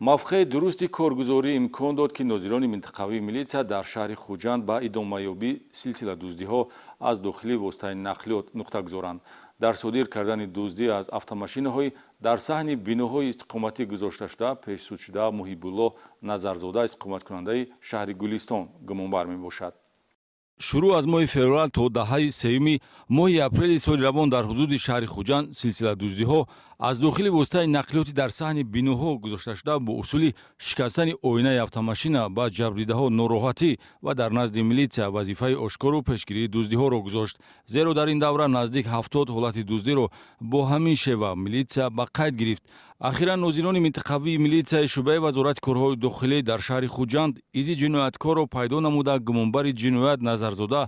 мавқеи дурусти коргузорӣ имкон дод ки нозирони минтақавии милитсия дар шаҳри хуҷанд ба идомаёбӣ силсила дуздиҳо аз дохили воситаи нақлиёт нуқта гузоранд. дар содир кардани дуздӣ аз автомошинаҳои дар саҳни биноҳои истиқоматӣ гузошташуда пешсудшуда Муҳибулло Назарзода истиқоматкунандаи шаҳри Гулистон гумонбар мебошад. шурӯъ аз моҳи феврал то даҳаи сеюми моҳи апрели соли равон дар ҳудуди шаҳри хуҷанд силсила дуздиҳо аз дохили воситаи нақлиёти дар саҳни биноҳо гузошташуда бо усули шикастани оинаи автомошина ба ҷабридаҳо нороҳатӣ ва дар назди милитсия вазифаи ошкору пешгирии дуздиҳоро гузошт. зеро дар ин давра наздик 70 ҳолати дуздиро бо ҳамин шева милитсия ба қайд гирифт. ахиран нозирони минтақавии милитсияи шӯъбаи вазорати корҳои дохилӣ дар шаҳри хуҷанд изи ҷинояткорро пайдо намуда гумонбари ҷиноят Назарзода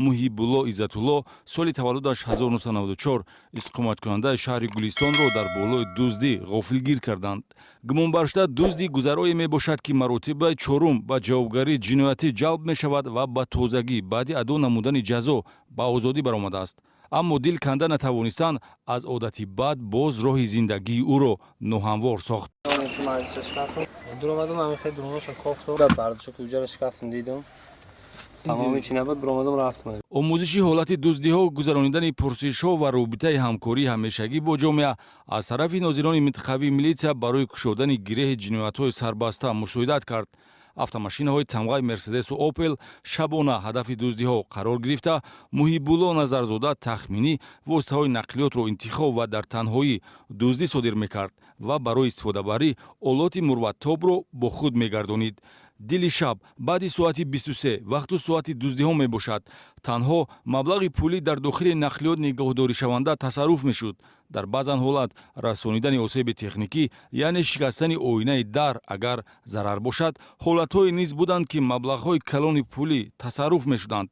Муҳибулло Иззатулло соли таваллудаш 1994 истиқоматкунандаи шаҳри Гулистонро дар болои дуздӣ ғофилгир карданд. гумонбаршуда дузди гузарое мебошад ки маротибаи чорум ба ҷавобгарии ҷиноятӣ ҷалб мешавад ва ба тозагӣ баъди адо намудани ҷазо ба озодӣ баромадааст. аммо дил канда натавонистан аз одати бад боз роҳи зиндагии ӯро ноҳамвор сохт. омӯзиши ҳолати дуздиҳо, гузаронидани пурсишҳо ва робитаи ҳамкории ҳамешагӣ бо ҷомеа аз тарафи нозирони минтақавии милитсия барои кушодани гиреҳи ҷиноятҳои сарбаста мусоидат кард. автомошинаҳои тамғаи мерседесу опел шабона ҳадафи дуздиҳо қарор гирифта, Муҳибулло Назарзода тахминӣ воситаҳои нақлиётро интихоб ва дар танҳоӣ дуздӣ содир мекард ва барои истифодабарӣ олоти мурваттобро бо худ мегардонид. дили шаб баъди соати 23 вақту соати дуздиҳо мебошад. танҳо маблағи пулӣ дар дохили нақлиёт нигоҳдоришаванда тасарруф мешуд. дар баъзан ҳолат расонидани осеби техникӣ, яъне шикастани оинаи дар агар зарар бошад, ҳолатҳое низ буданд ки маблағҳои калони пулӣ тасарруф мешуданд.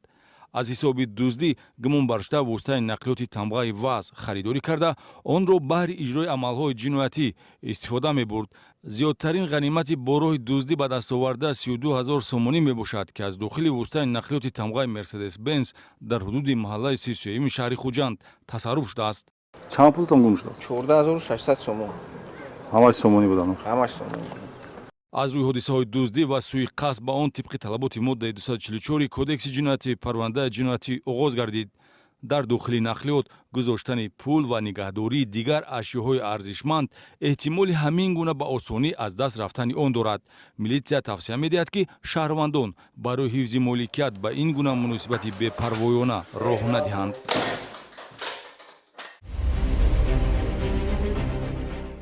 аз ҳисоби дуздӣ гумонбаршуда воситаи нақлиёти тамғаи ваз харидорӣ карда, онро баҳри иҷрои амалҳои ҷиноятӣ истифода мебурд. зиёдтарин ғанимати бо роҳи дуздӣ ба дастоварда 32 000 сомонӣ мебошад, ки аз дохили воситаи нақлиёти тамғаи Мерседес Бенз дар ҳудуди маҳаллаи 33-ими шаҳри Хуҷанд тасарруф шудааст. чанд пултон гум шуд? 14600 сомон. ҳамаш сомонӣ буданд? ҳамаш сомон. аз рӯи ҳодисаҳои дуздӣ ва сӯи-қасд ба он тибқи талаботи моддаи 244 кодекси ҷиноятӣ парвандаи ҷиноятӣ оғоз гардид. дар дохили нақлиёт гузоштани пул ва нигаҳдории дигар ашёҳои арзишманд эҳтимоли ҳамин гуна ба осонӣ аз даст рафтани он дорад. милитсия тавсия медиҳад ки шаҳрвандон барои ҳифзи моликият ба ин гуна муносибати бепарвоёна роҳ надиҳанд.